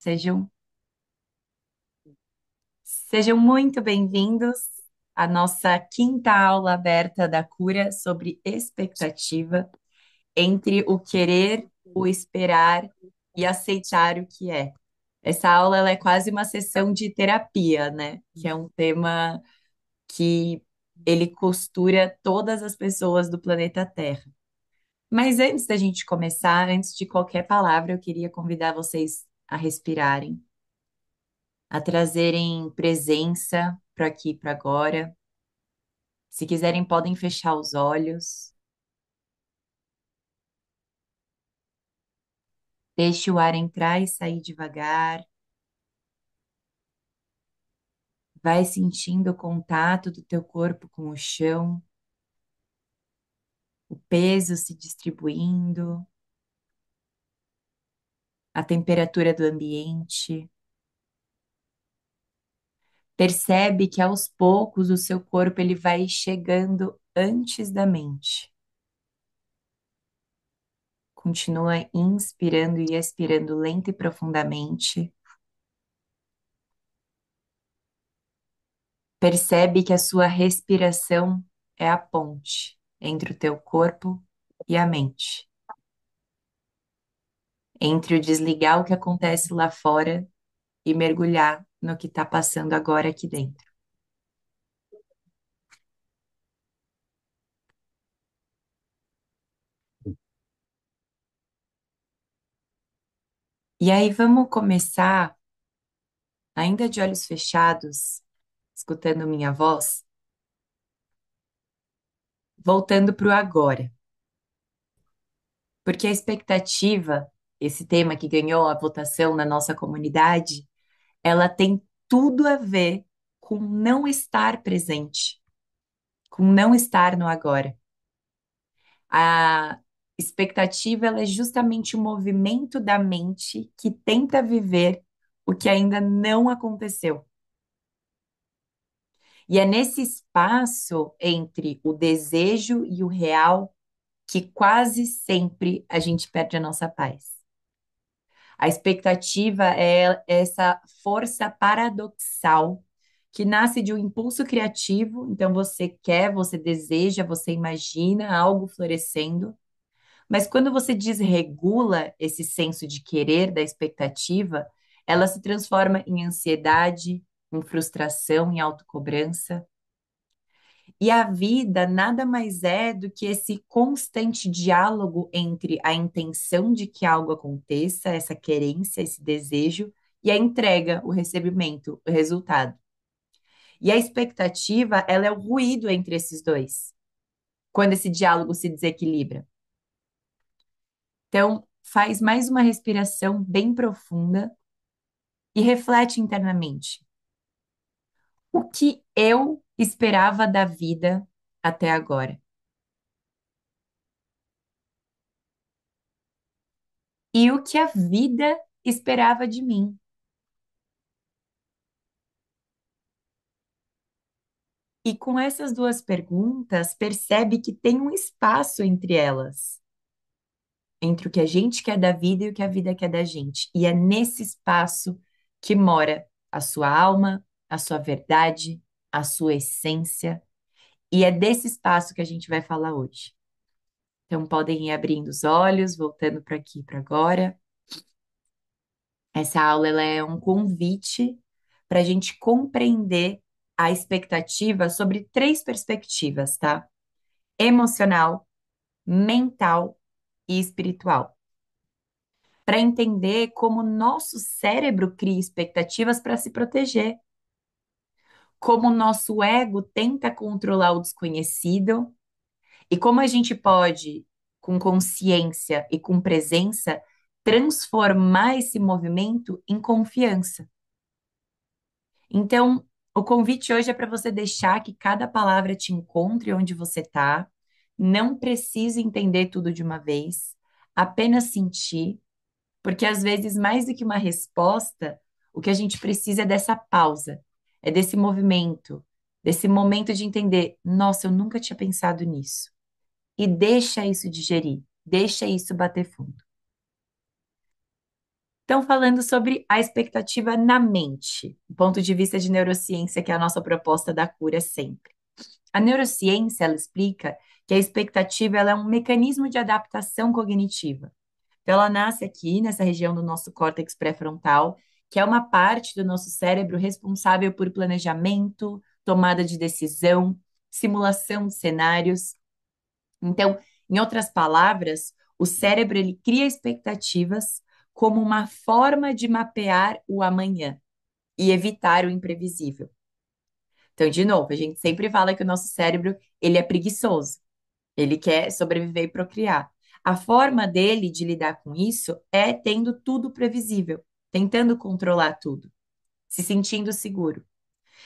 Sejam, sejam muito bem-vindos à nossa quinta aula aberta da cura sobre expectativa entre o querer, o esperar e aceitar o que é. Essa aula ela é quase uma sessão de terapia, né? Que é um tema que ele costura todas as pessoas do planeta Terra. Mas antes da gente começar, antes de qualquer palavra, eu queria convidar vocês a respirarem, a trazerem presença para aqui, para agora. Se quiserem, podem fechar os olhos. Deixe o ar entrar e sair devagar. Vai sentindo o contato do teu corpo com o chão, o peso se distribuindo, a temperatura do ambiente. Percebe que aos poucos o seu corpo ele vai chegando antes da mente. Continua inspirando e expirando lenta e profundamente. Percebe que a sua respiração é a ponte entre o teu corpo e a mente, entre o desligar o que acontece lá fora e mergulhar no que está passando agora aqui dentro. E aí vamos começar, ainda de olhos fechados, escutando minha voz, voltando para o agora. Porque a expectativa, esse tema que ganhou a votação na nossa comunidade, ela tem tudo a ver com não estar presente, com não estar no agora. A expectativa, ela é justamente o movimento da mente que tenta viver o que ainda não aconteceu. E é nesse espaço entre o desejo e o real que quase sempre a gente perde a nossa paz. A expectativa é essa força paradoxal que nasce de um impulso criativo. Então, você quer, você deseja, você imagina algo florescendo. Mas quando você desregula esse senso de querer, da expectativa, ela se transforma em ansiedade, em frustração, em autocobrança. E a vida nada mais é do que esse constante diálogo entre a intenção de que algo aconteça, essa querência, esse desejo, e a entrega, o recebimento, o resultado. E a expectativa, ela é o ruído entre esses dois, quando esse diálogo se desequilibra. Então, faz mais uma respiração bem profunda e reflete internamente. O que eu esperava da vida até agora? E o que a vida esperava de mim? E com essas duas perguntas, percebe que tem um espaço entre elas, entre o que a gente quer da vida e o que a vida quer da gente. E é nesse espaço que mora a sua alma, a sua verdade, a sua essência. E é desse espaço que a gente vai falar hoje. Então, podem ir abrindo os olhos, voltando para aqui, para agora. Essa aula ela é um convite para a gente compreender a expectativa sobre três perspectivas, tá? Emocional, mental e espiritual, para entender como o nosso cérebro cria expectativas para se proteger, como o nosso ego tenta controlar o desconhecido e como a gente pode, com consciência e com presença, transformar esse movimento em confiança. Então, o convite hoje é para você deixar que cada palavra te encontre onde você está. Não precisa entender tudo de uma vez, apenas sentir, porque às vezes, mais do que uma resposta, o que a gente precisa é dessa pausa, é desse movimento, desse momento de entender: nossa, eu nunca tinha pensado nisso. E deixa isso digerir, deixa isso bater fundo. Então, falando sobre a expectativa na mente, do ponto de vista de neurociência, que é a nossa proposta da cura sempre. A neurociência, ela explica que a expectativa ela é um mecanismo de adaptação cognitiva. Então, ela nasce aqui nessa região do nosso córtex pré-frontal, que é uma parte do nosso cérebro responsável por planejamento, tomada de decisão, simulação de cenários. Então, em outras palavras, o cérebro ele cria expectativas como uma forma de mapear o amanhã e evitar o imprevisível. Então, de novo, a gente sempre fala que o nosso cérebro ele é preguiçoso. Ele quer sobreviver e procriar. A forma dele de lidar com isso é tendo tudo previsível, tentando controlar tudo, se sentindo seguro.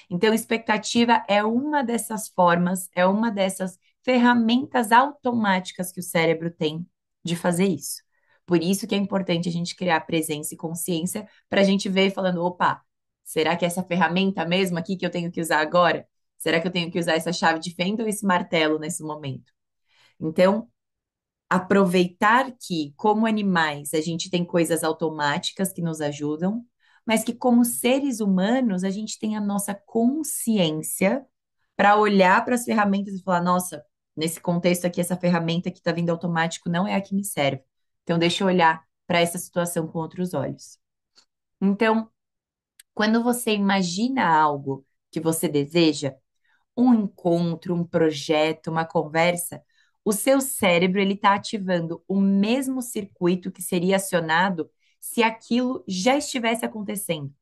Então, expectativa é uma dessas formas, é uma dessas ferramentas automáticas que o cérebro tem de fazer isso. Por isso que é importante a gente criar presença e consciência para a gente ver falando, opa, será que é essa ferramenta mesmo aqui que eu tenho que usar agora? Será que eu tenho que usar essa chave de fenda ou esse martelo nesse momento? Então, aproveitar que, como animais, a gente tem coisas automáticas que nos ajudam, mas que, como seres humanos, a gente tem a nossa consciência para olhar para as ferramentas e falar: nossa, nesse contexto aqui, essa ferramenta que está vindo automático não é a que me serve. Então, deixa eu olhar para essa situação com outros olhos. Então, quando você imagina algo que você deseja, um encontro, um projeto, uma conversa, o seu cérebro ele está ativando o mesmo circuito que seria acionado se aquilo já estivesse acontecendo.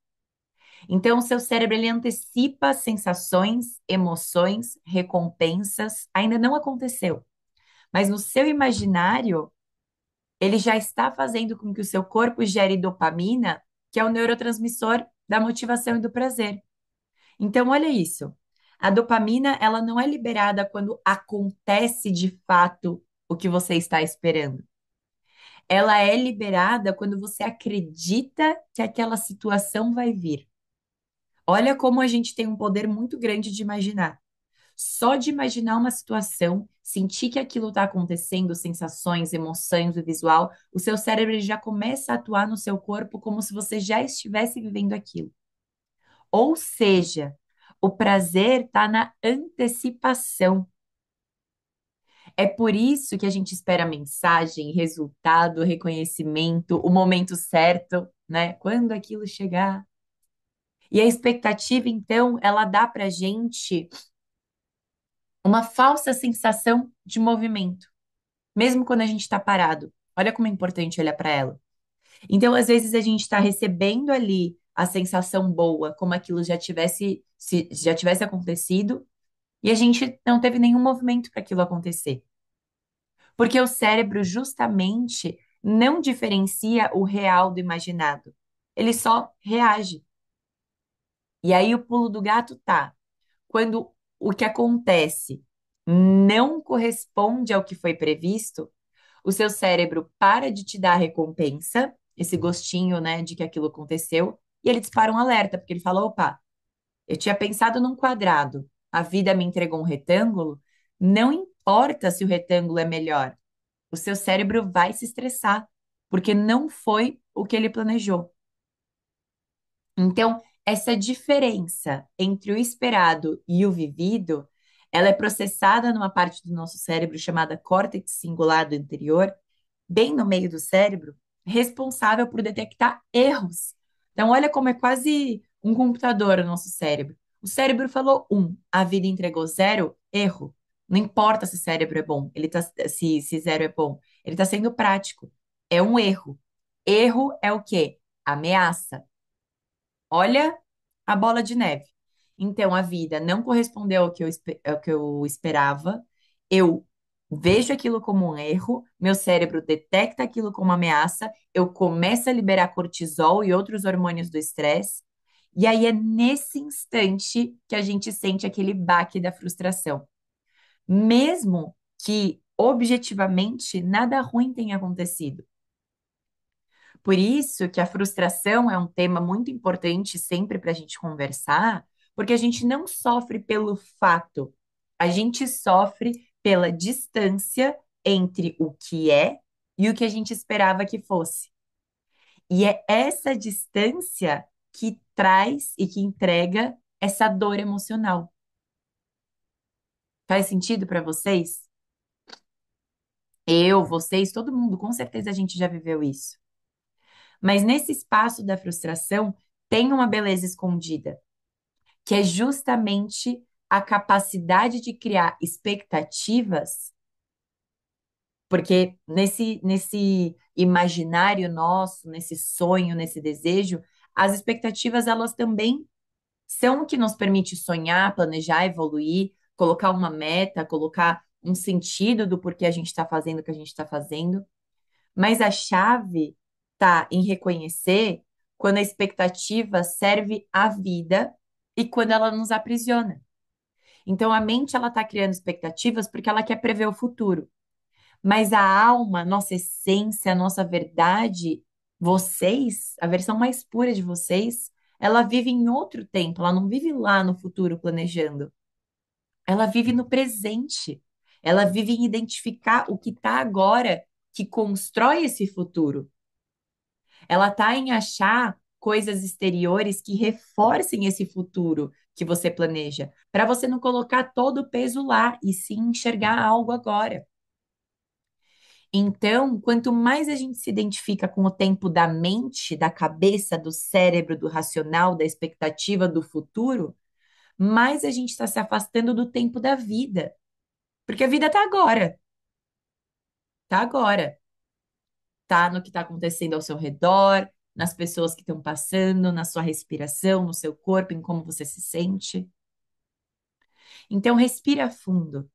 Então, o seu cérebro ele antecipa sensações, emoções, recompensas, ainda não aconteceu, mas no seu imaginário ele já está fazendo com que o seu corpo gere dopamina, que é o neurotransmissor da motivação e do prazer. Então, olha isso. A dopamina, ela não é liberada quando acontece de fato o que você está esperando. Ela é liberada quando você acredita que aquela situação vai vir. Olha como a gente tem um poder muito grande de imaginar. Só de imaginar uma situação, sentir que aquilo está acontecendo, sensações, emoções, o visual, o seu cérebro ele já começa a atuar no seu corpo como se você já estivesse vivendo aquilo. Ou seja, o prazer está na antecipação. É por isso que a gente espera mensagem, resultado, reconhecimento, o momento certo, né? Quando aquilo chegar. E a expectativa, então, ela dá para gente uma falsa sensação de movimento, mesmo quando a gente está parado. Olha como é importante olhar para ela. Então, às vezes, a gente está recebendo ali a sensação boa, como aquilo já tivesse, se já tivesse acontecido, e a gente não teve nenhum movimento para aquilo acontecer. Porque o cérebro justamente não diferencia o real do imaginado. Ele só reage. E aí o pulo do gato tá quando o que acontece não corresponde ao que foi previsto, o seu cérebro para de te dar a recompensa, esse gostinho, né, de que aquilo aconteceu, e ele dispara um alerta, porque ele fala: opa, eu tinha pensado num quadrado, a vida me entregou um retângulo, não importa se o retângulo é melhor, o seu cérebro vai se estressar, porque não foi o que ele planejou. Então, essa diferença entre o esperado e o vivido, ela é processada numa parte do nosso cérebro chamada córtex cingulado anterior, bem no meio do cérebro, responsável por detectar erros. Então, olha como é quase um computador o nosso cérebro. O cérebro falou um, a vida entregou zero, erro. Não importa se cérebro é bom, se zero é bom. Ele está sendo prático. É um erro. Erro é o quê? Ameaça. Olha a bola de neve. Então, a vida não correspondeu ao que eu esperava. Eu vejo aquilo como um erro, meu cérebro detecta aquilo como ameaça, eu começo a liberar cortisol e outros hormônios do estresse. E aí é nesse instante que a gente sente aquele baque da frustração. Mesmo que objetivamente nada ruim tenha acontecido. Por isso que a frustração é um tema muito importante sempre para a gente conversar, porque a gente não sofre pelo fato, a gente sofre pela distância entre o que é e o que a gente esperava que fosse. E é essa distância que traz e que entrega essa dor emocional. Faz sentido para vocês? Eu, vocês, todo mundo, com certeza a gente já viveu isso. Mas nesse espaço da frustração tem uma beleza escondida, que é justamente a capacidade de criar expectativas, porque nesse imaginário nosso, nesse sonho, nesse desejo, as expectativas elas também são o que nos permite sonhar, planejar, evoluir, colocar uma meta, colocar um sentido do porquê a gente está fazendo o que a gente está fazendo. Mas a chave está em reconhecer quando a expectativa serve à vida e quando ela nos aprisiona. Então a mente ela está criando expectativas porque ela quer prever o futuro. Mas a alma, nossa essência, a nossa verdade, vocês, a versão mais pura de vocês, ela vive em outro tempo, ela não vive lá no futuro planejando. Ela vive no presente. Ela vive em identificar o que está agora que constrói esse futuro. Ela está em achar coisas exteriores que reforcem esse futuro que você planeja, para você não colocar todo o peso lá e sim enxergar algo agora. Então, quanto mais a gente se identifica com o tempo da mente, da cabeça, do cérebro, do racional, da expectativa do futuro, mais a gente está se afastando do tempo da vida. Porque a vida tá agora, tá no que está acontecendo ao seu redor, nas pessoas que estão passando, na sua respiração, no seu corpo, em como você se sente. Então, respira fundo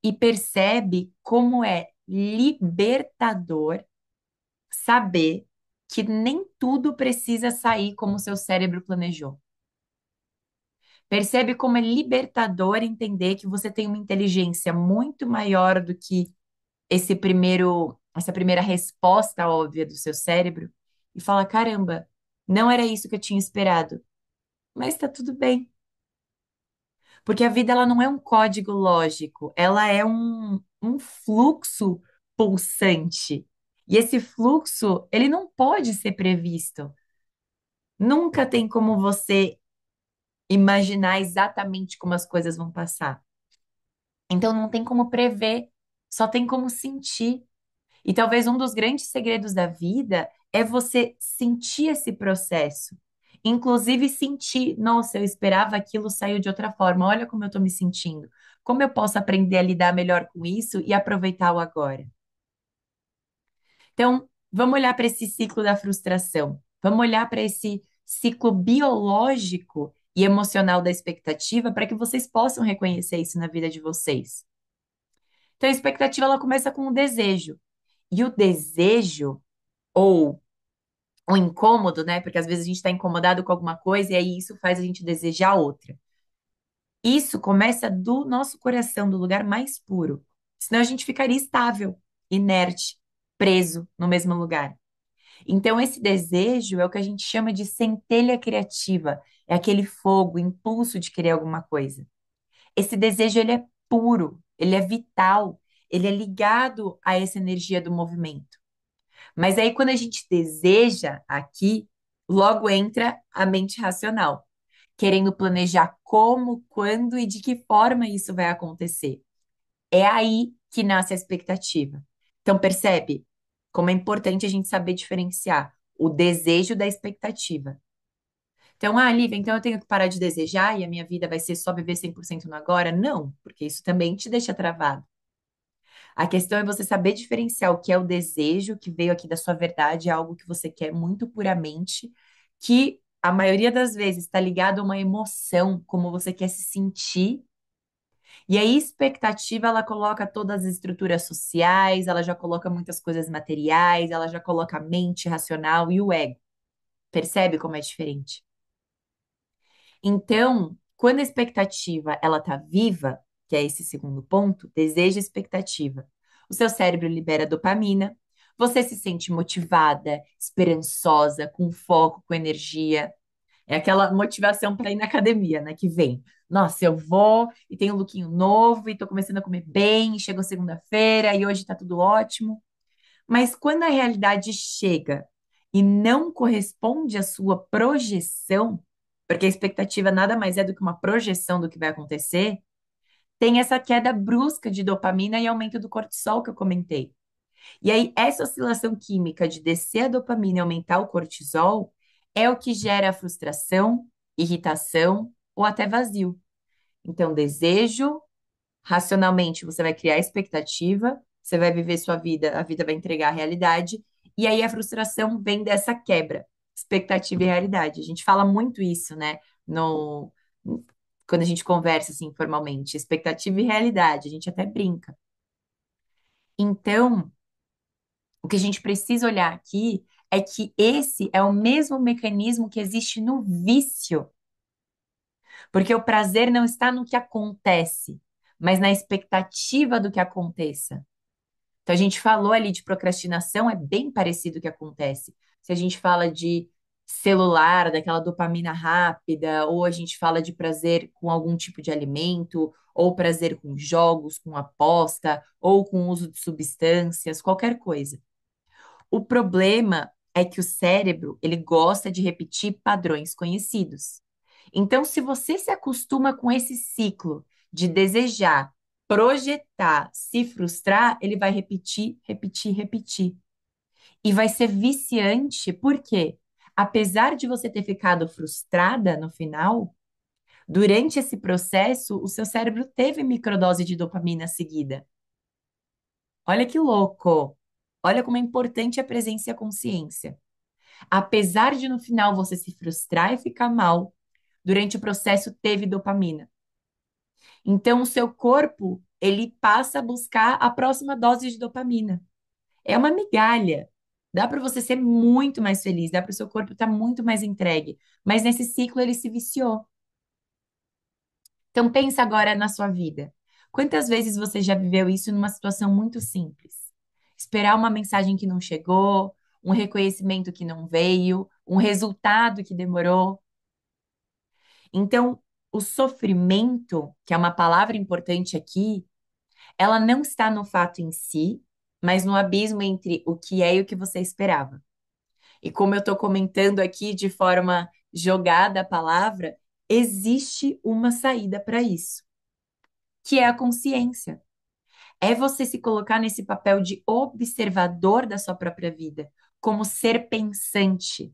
e percebe como é libertador saber que nem tudo precisa sair como o seu cérebro planejou. Percebe como é libertador entender que você tem uma inteligência muito maior do que essa primeira resposta óbvia do seu cérebro e fala: caramba, não era isso que eu tinha esperado, mas tá tudo bem. Porque a vida ela não é um código lógico, ela é um fluxo pulsante. E esse fluxo, ele não pode ser previsto. Nunca tem como você imaginar exatamente como as coisas vão passar. Então não tem como prever, só tem como sentir. E talvez um dos grandes segredos da vida é você sentir esse processo. Inclusive sentir, nossa, eu esperava aquilo saiu de outra forma. Olha como eu estou me sentindo. Como eu posso aprender a lidar melhor com isso e aproveitar o agora? Então, vamos olhar para esse ciclo da frustração. Vamos olhar para esse ciclo biológico e emocional da expectativa para que vocês possam reconhecer isso na vida de vocês. Então, a expectativa ela começa com o desejo. E o desejo, ou o incômodo, né? Porque às vezes a gente está incomodado com alguma coisa e aí isso faz a gente desejar outra. Isso começa do nosso coração, do lugar mais puro. Senão a gente ficaria estável, inerte, preso no mesmo lugar. Então, esse desejo é o que a gente chama de centelha criativa. É aquele fogo, impulso de querer alguma coisa. Esse desejo, ele é puro, ele é vital, ele é ligado a essa energia do movimento. Mas aí, quando a gente deseja aqui, logo entra a mente racional, querendo planejar como, quando e de que forma isso vai acontecer. É aí que nasce a expectativa. Então, percebe como é importante a gente saber diferenciar o desejo da expectativa. Então, Lívia, então eu tenho que parar de desejar e a minha vida vai ser só viver 100% no agora? Não, porque isso também te deixa travado. A questão é você saber diferenciar o que é o desejo que veio aqui da sua verdade, é algo que você quer muito puramente, que a maioria das vezes está ligado a uma emoção, como você quer se sentir. E a expectativa, ela coloca todas as estruturas sociais, ela já coloca muitas coisas materiais, ela já coloca a mente racional e o ego. Percebe como é diferente? Então, quando a expectativa ela tá viva, que é esse segundo ponto, desejo e expectativa, o seu cérebro libera dopamina, você se sente motivada, esperançosa, com foco, com energia. É aquela motivação para ir na academia, né? Que vem. Nossa, eu vou e tenho um lookinho novo e tô começando a comer bem, e chegou segunda-feira e hoje tá tudo ótimo. Mas quando a realidade chega e não corresponde à sua projeção, porque a expectativa nada mais é do que uma projeção do que vai acontecer, tem essa queda brusca de dopamina e aumento do cortisol que eu comentei. E aí, essa oscilação química de descer a dopamina e aumentar o cortisol é o que gera a frustração, irritação ou até vazio. Então, desejo, racionalmente, você vai criar expectativa, você vai viver sua vida, a vida vai entregar a realidade, e aí a frustração vem dessa quebra, expectativa e realidade. A gente fala muito isso, né? No, quando a gente conversa assim informalmente, expectativa e realidade, a gente até brinca. Então, o que a gente precisa olhar aqui é que esse é o mesmo mecanismo que existe no vício, porque o prazer não está no que acontece, mas na expectativa do que aconteça. Então, a gente falou ali de procrastinação, é bem parecido o que acontece. Se a gente fala de celular, daquela dopamina rápida, ou a gente fala de prazer com algum tipo de alimento, ou prazer com jogos, com aposta, ou com uso de substâncias, qualquer coisa. O problema é que o cérebro, ele gosta de repetir padrões conhecidos. Então, se você se acostuma com esse ciclo de desejar, projetar, se frustrar, ele vai repetir, repetir, repetir. E vai ser viciante, por quê? Apesar de você ter ficado frustrada no final, durante esse processo, o seu cérebro teve microdose de dopamina seguida. Olha que louco! Olha como é importante a presença e a consciência. Apesar de no final você se frustrar e ficar mal, durante o processo teve dopamina. Então o seu corpo, ele passa a buscar a próxima dose de dopamina. É uma migalha. Dá para você ser muito mais feliz, dá para o seu corpo estar muito mais entregue, mas nesse ciclo ele se viciou. Então pensa agora na sua vida. Quantas vezes você já viveu isso numa situação muito simples? Esperar uma mensagem que não chegou, um reconhecimento que não veio, um resultado que demorou. Então, o sofrimento, que é uma palavra importante aqui, ela não está no fato em si, mas no abismo entre o que é e o que você esperava. E como eu estou comentando aqui de forma jogada a palavra, existe uma saída para isso, que é a consciência. É você se colocar nesse papel de observador da sua própria vida, como ser pensante.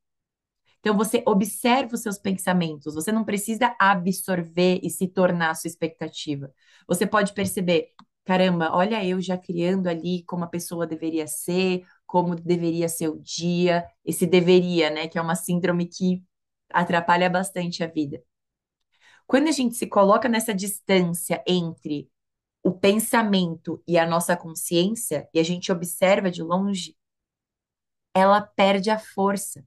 Então, você observa os seus pensamentos, você não precisa absorver e se tornar a sua expectativa. Você pode perceber, caramba, olha eu já criando ali como a pessoa deveria ser, como deveria ser o dia, esse deveria, né, que é uma síndrome que atrapalha bastante a vida. Quando a gente se coloca nessa distância entre o pensamento e a nossa consciência, e a gente observa de longe, ela perde a força.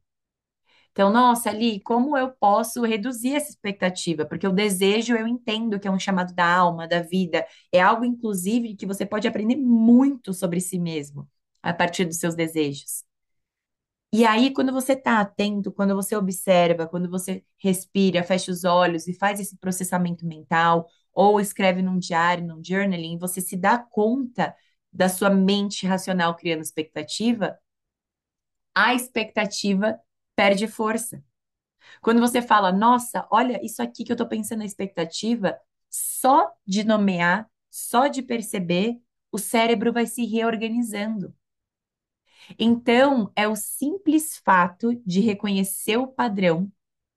Então, nossa, Ali, como eu posso reduzir essa expectativa? Porque o desejo, eu entendo que é um chamado da alma, da vida. É algo, inclusive, que você pode aprender muito sobre si mesmo a partir dos seus desejos. E aí, quando você está atento, quando você observa, quando você respira, fecha os olhos e faz esse processamento mental, ou escreve num diário, num journaling, você se dá conta da sua mente racional criando expectativa, a expectativa perde força. Quando você fala, nossa, olha isso aqui que eu tô pensando na expectativa, só de nomear, só de perceber, o cérebro vai se reorganizando. Então, é o simples fato de reconhecer o padrão,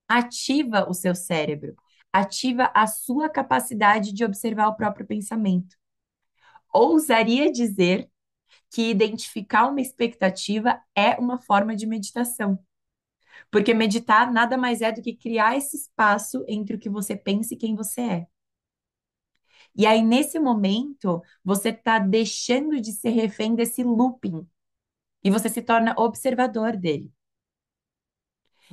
ativa o seu cérebro, ativa a sua capacidade de observar o próprio pensamento. Ousaria dizer que identificar uma expectativa é uma forma de meditação. Porque meditar nada mais é do que criar esse espaço entre o que você pensa e quem você é. E aí, nesse momento, você está deixando de ser refém desse looping e você se torna observador dele.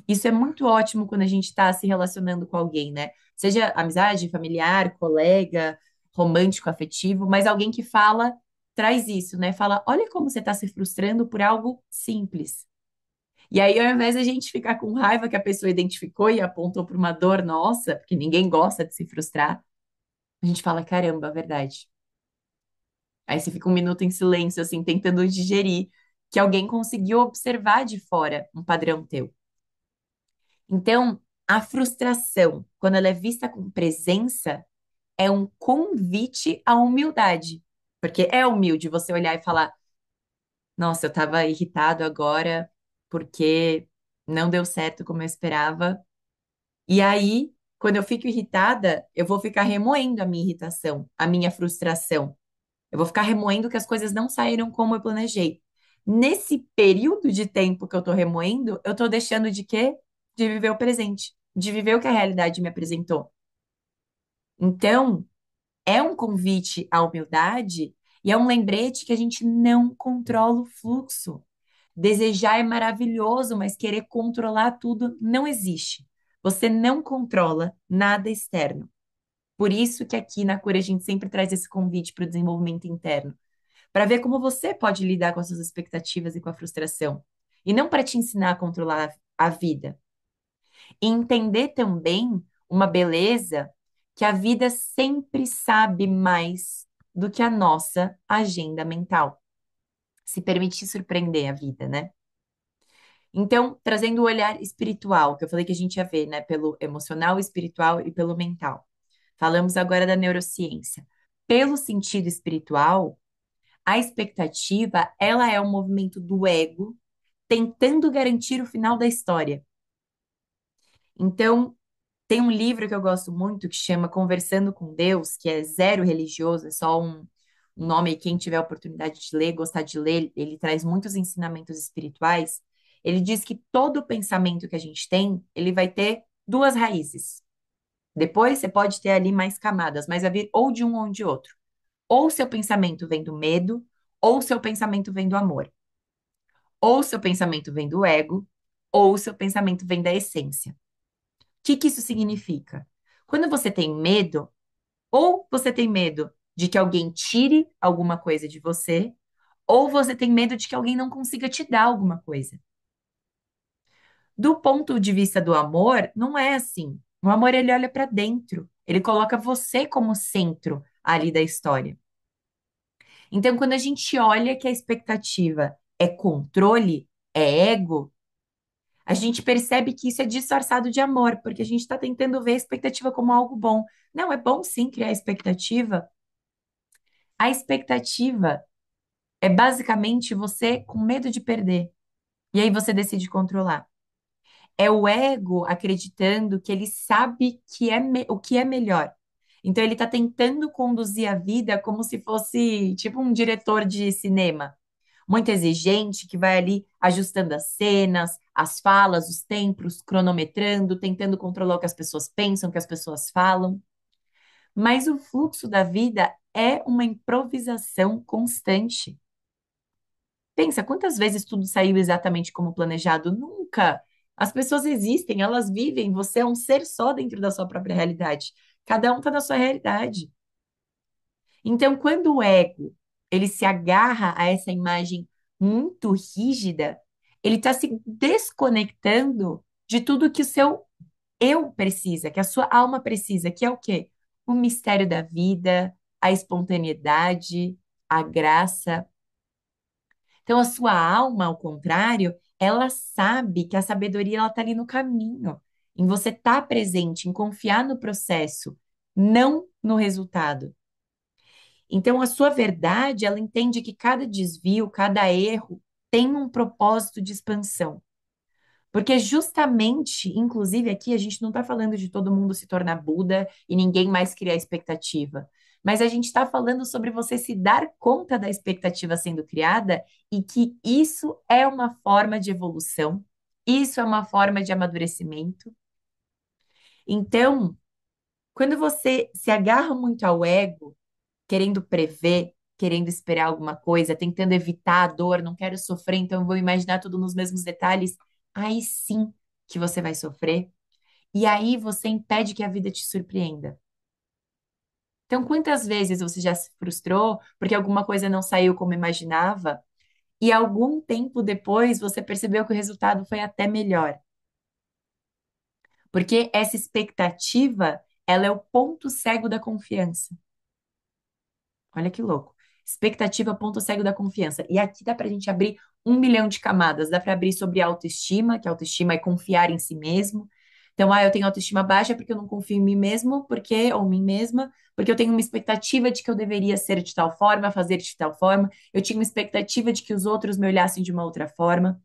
Isso é muito ótimo quando a gente está se relacionando com alguém, né? Seja amizade, familiar, colega, romântico, afetivo, mas alguém que fala, traz isso, né? Fala, olha como você está se frustrando por algo simples. E aí, ao invés da gente ficar com raiva que a pessoa identificou e apontou para uma dor nossa, porque ninguém gosta de se frustrar, a gente fala, caramba, verdade. Aí você fica um minuto em silêncio, assim, tentando digerir. que alguém conseguiu observar de fora um padrão teu. Então, a frustração, quando ela é vista com presença, é um convite à humildade. Porque é humilde você olhar e falar: nossa, eu estava irritado agora porque não deu certo como eu esperava. E aí, quando eu fico irritada, eu vou ficar remoendo a minha irritação, a minha frustração. Eu vou ficar remoendo que as coisas não saíram como eu planejei. Nesse período de tempo que eu tô remoendo, eu tô deixando de quê? De viver o presente, de viver o que a realidade me apresentou. Então, é um convite à humildade e é um lembrete que a gente não controla o fluxo. Desejar é maravilhoso, mas querer controlar tudo não existe. Você não controla nada externo. Por isso que aqui na cura a gente sempre traz esse convite para o desenvolvimento interno, para ver como você pode lidar com as suas expectativas e com a frustração, e não para te ensinar a controlar a vida. E entender também uma beleza que a vida sempre sabe mais do que a nossa agenda mental. Se permitir surpreender a vida, né? Então, trazendo o olhar espiritual, que eu falei que a gente ia ver, né, pelo emocional, espiritual e pelo mental. Falamos agora da neurociência. Pelo sentido espiritual, a expectativa, ela é um movimento do ego tentando garantir o final da história. Então, tem um livro que eu gosto muito que chama Conversando com Deus, que é zero religioso, é só um nome, e quem tiver a oportunidade de ler, gostar de ler, ele traz muitos ensinamentos espirituais. Ele diz que todo pensamento que a gente tem, ele vai ter duas raízes. Depois você pode ter ali mais camadas, mas vai vir ou de um ou de outro. Ou seu pensamento vem do medo, ou seu pensamento vem do amor. Ou seu pensamento vem do ego, ou seu pensamento vem da essência. O que isso significa? Quando você tem medo, ou você tem medo de que alguém tire alguma coisa de você, ou você tem medo de que alguém não consiga te dar alguma coisa. Do ponto de vista do amor, não é assim. O amor, ele olha para dentro. Ele coloca você como centro ali da história. Então, quando a gente olha que a expectativa é controle, é ego, a gente percebe que isso é disfarçado de amor, porque a gente está tentando ver a expectativa como algo bom. Não, é bom sim criar expectativa. A expectativa é basicamente você com medo de perder. E aí você decide controlar. É o ego acreditando que ele sabe o que é melhor. Então ele está tentando conduzir a vida como se fosse tipo um diretor de cinema, muito exigente, que vai ali ajustando as cenas, as falas, os tempos, cronometrando, tentando controlar o que as pessoas pensam, o que as pessoas falam. Mas o fluxo da vida é uma improvisação constante. Pensa, quantas vezes tudo saiu exatamente como planejado? Nunca. As pessoas existem, elas vivem, você é um ser só dentro da sua própria realidade. Cada um está na sua realidade. Então, quando o ego ele se agarra a essa imagem muito rígida, ele está se desconectando de tudo que o seu eu precisa, que a sua alma precisa, que é o quê? O mistério da vida, a espontaneidade, a graça. Então, a sua alma, ao contrário, ela sabe que a sabedoria ela está ali no caminho, em você estar presente, em confiar no processo, não no resultado. Então, a sua verdade, ela entende que cada desvio, cada erro tem um propósito de expansão. Porque justamente, inclusive aqui, a gente não está falando de todo mundo se tornar Buda e ninguém mais criar expectativa. Mas a gente está falando sobre você se dar conta da expectativa sendo criada e que isso é uma forma de evolução, isso é uma forma de amadurecimento. Então, quando você se agarra muito ao ego, querendo prever, querendo esperar alguma coisa, tentando evitar a dor, não quero sofrer, então eu vou imaginar tudo nos mesmos detalhes, aí sim que você vai sofrer, e aí você impede que a vida te surpreenda. Então, quantas vezes você já se frustrou porque alguma coisa não saiu como imaginava, e algum tempo depois você percebeu que o resultado foi até melhor? Porque essa expectativa, ela é o ponto cego da confiança. Olha que louco. Expectativa, ponto cego da confiança. E aqui dá pra gente abrir 1 milhão de camadas. Dá pra abrir sobre autoestima, que autoestima é confiar em si mesmo. Então, eu tenho autoestima baixa porque eu não confio em mim mesmo, porque, ou mim mesma, porque eu tenho uma expectativa de que eu deveria ser de tal forma, fazer de tal forma. Eu tinha uma expectativa de que os outros me olhassem de uma outra forma.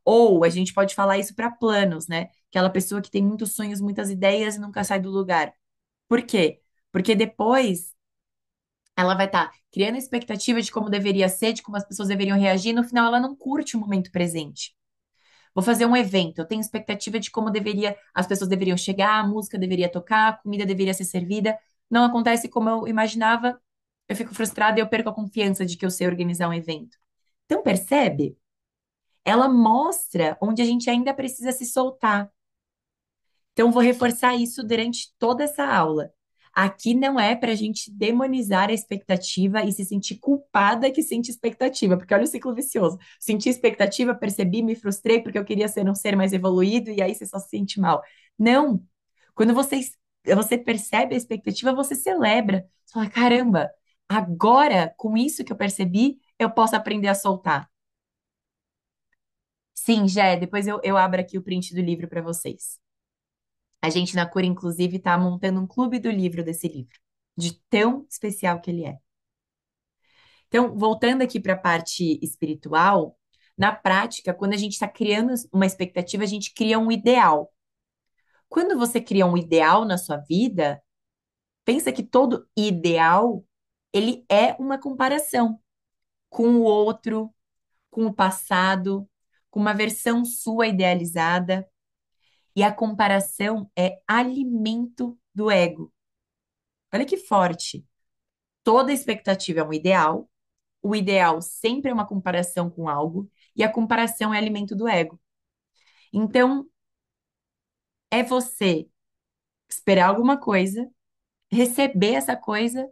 Ou a gente pode falar isso para planos, né? Aquela pessoa que tem muitos sonhos, muitas ideias e nunca sai do lugar. Por quê? Porque depois ela vai estar criando expectativa de como deveria ser, de como as pessoas deveriam reagir, e no final ela não curte o momento presente. Vou fazer um evento, eu tenho expectativa de como deveria, as pessoas deveriam chegar, a música deveria tocar, a comida deveria ser servida. Não acontece como eu imaginava, eu fico frustrada e eu perco a confiança de que eu sei organizar um evento. Então, percebe? Ela mostra onde a gente ainda precisa se soltar. Então, vou reforçar isso durante toda essa aula. Aqui não é para a gente demonizar a expectativa e se sentir culpada que sente expectativa, porque olha o ciclo vicioso. Senti expectativa, percebi, me frustrei porque eu queria ser um ser mais evoluído e aí você só se sente mal. Não. Quando você percebe a expectativa, você celebra. Você fala, caramba, agora, com isso que eu percebi, eu posso aprender a soltar. Sim, Jé, depois eu abro aqui o print do livro para vocês. A gente na Cura, inclusive, está montando um clube do livro desse livro, de tão especial que ele é. Então, voltando aqui para a parte espiritual, na prática, quando a gente está criando uma expectativa, a gente cria um ideal. Quando você cria um ideal na sua vida, pensa que todo ideal, ele é uma comparação com o outro, com o passado, com uma versão sua idealizada. E a comparação é alimento do ego. Olha que forte. Toda expectativa é um ideal, o ideal sempre é uma comparação com algo, e a comparação é alimento do ego. Então, é você esperar alguma coisa, receber essa coisa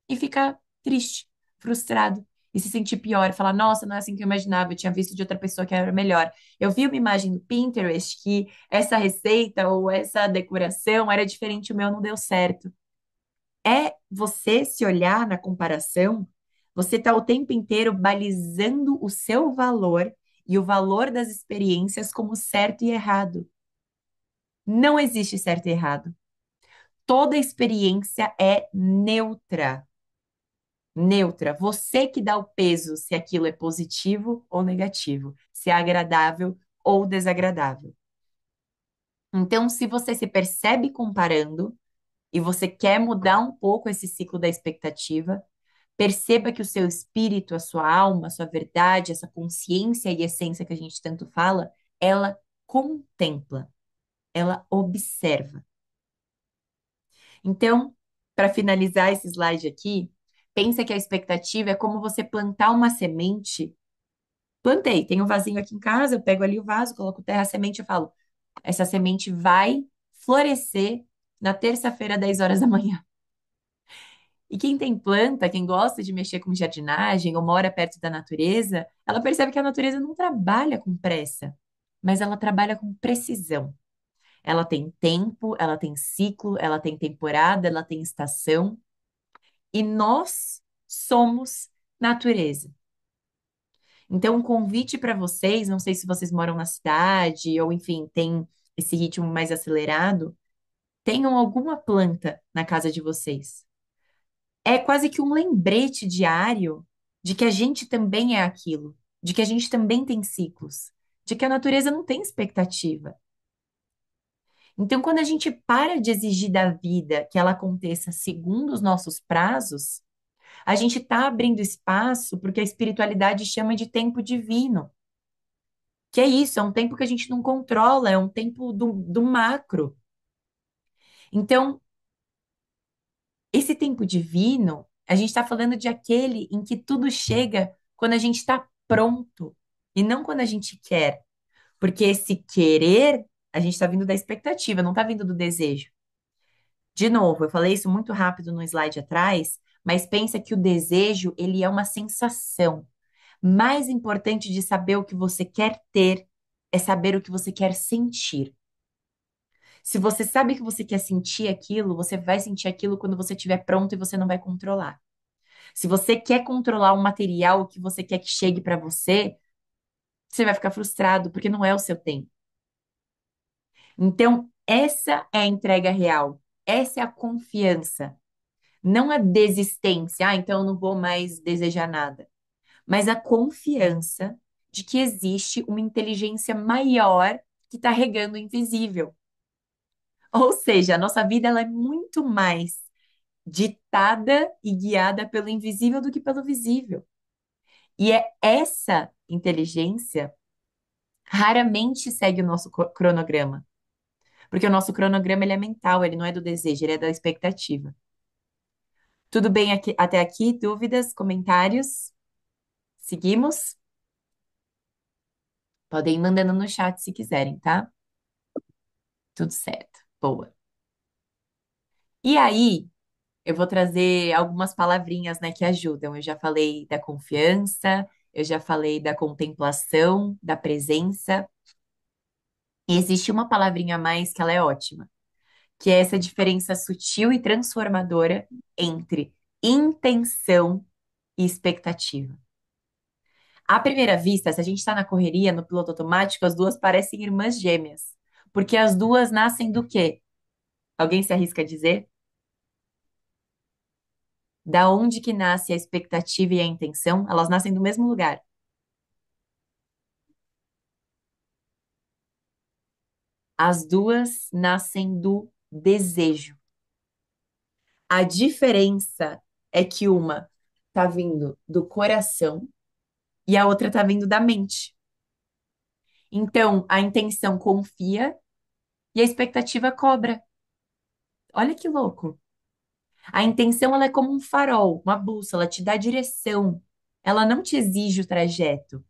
e ficar triste, frustrado. E se sentir pior, falar, nossa, não é assim que eu imaginava, eu tinha visto de outra pessoa que era melhor. Eu vi uma imagem no Pinterest que essa receita ou essa decoração era diferente, o meu não deu certo. É você se olhar na comparação, você está o tempo inteiro balizando o seu valor e o valor das experiências como certo e errado. Não existe certo e errado. Toda experiência é neutra. Neutra. Você que dá o peso se aquilo é positivo ou negativo, se é agradável ou desagradável. Então, se você se percebe comparando e você quer mudar um pouco esse ciclo da expectativa, perceba que o seu espírito, a sua alma, a sua verdade, essa consciência e essência que a gente tanto fala, ela contempla, ela observa. Então, para finalizar esse slide aqui, pensa que a expectativa é como você plantar uma semente. Plantei, tem um vasinho aqui em casa, eu pego ali o vaso, coloco terra, a semente, eu falo, essa semente vai florescer na terça-feira, 10 horas da manhã. E quem tem planta, quem gosta de mexer com jardinagem ou mora perto da natureza, ela percebe que a natureza não trabalha com pressa, mas ela trabalha com precisão. Ela tem tempo, ela tem ciclo, ela tem temporada, ela tem estação, e nós somos natureza. Então, um convite para vocês, não sei se vocês moram na cidade ou, enfim, tem esse ritmo mais acelerado, tenham alguma planta na casa de vocês. É quase que um lembrete diário de que a gente também é aquilo, de que a gente também tem ciclos, de que a natureza não tem expectativa. Então, quando a gente para de exigir da vida que ela aconteça segundo os nossos prazos, a gente está abrindo espaço porque a espiritualidade chama de tempo divino. Que é isso, é um tempo que a gente não controla, é um tempo do macro. Então, esse tempo divino, a gente está falando de aquele em que tudo chega quando a gente está pronto e não quando a gente quer. Porque esse querer, a gente está vindo da expectativa, não está vindo do desejo. De novo, eu falei isso muito rápido no slide atrás, mas pensa que o desejo, ele é uma sensação. Mais importante de saber o que você quer ter é saber o que você quer sentir. Se você sabe que você quer sentir aquilo, você vai sentir aquilo quando você estiver pronto e você não vai controlar. Se você quer controlar um material que você quer que chegue para você, você vai ficar frustrado, porque não é o seu tempo. Então, essa é a entrega real. Essa é a confiança. Não a desistência. Ah, então eu não vou mais desejar nada. Mas a confiança de que existe uma inteligência maior que está regando o invisível. Ou seja, a nossa vida ela é muito mais ditada e guiada pelo invisível do que pelo visível. E é essa inteligência raramente segue o nosso cronograma, porque o nosso cronograma ele é mental, ele não é do desejo, ele é da expectativa. Tudo bem até aqui? Dúvidas, comentários? Seguimos? Podem ir mandando no chat se quiserem, tá? Tudo certo. Boa. E aí, eu vou trazer algumas palavrinhas, né, que ajudam. Eu já falei da confiança, eu já falei da contemplação, da presença. E existe uma palavrinha a mais que ela é ótima, que é essa diferença sutil e transformadora entre intenção e expectativa. À primeira vista, se a gente está na correria, no piloto automático, as duas parecem irmãs gêmeas. Porque as duas nascem do quê? Alguém se arrisca a dizer? Da onde que nasce a expectativa e a intenção? Elas nascem do mesmo lugar. As duas nascem do desejo. A diferença é que uma tá vindo do coração e a outra tá vindo da mente. Então, a intenção confia e a expectativa cobra. Olha que louco. A intenção ela é como um farol, uma bússola, te dá direção. Ela não te exige o trajeto.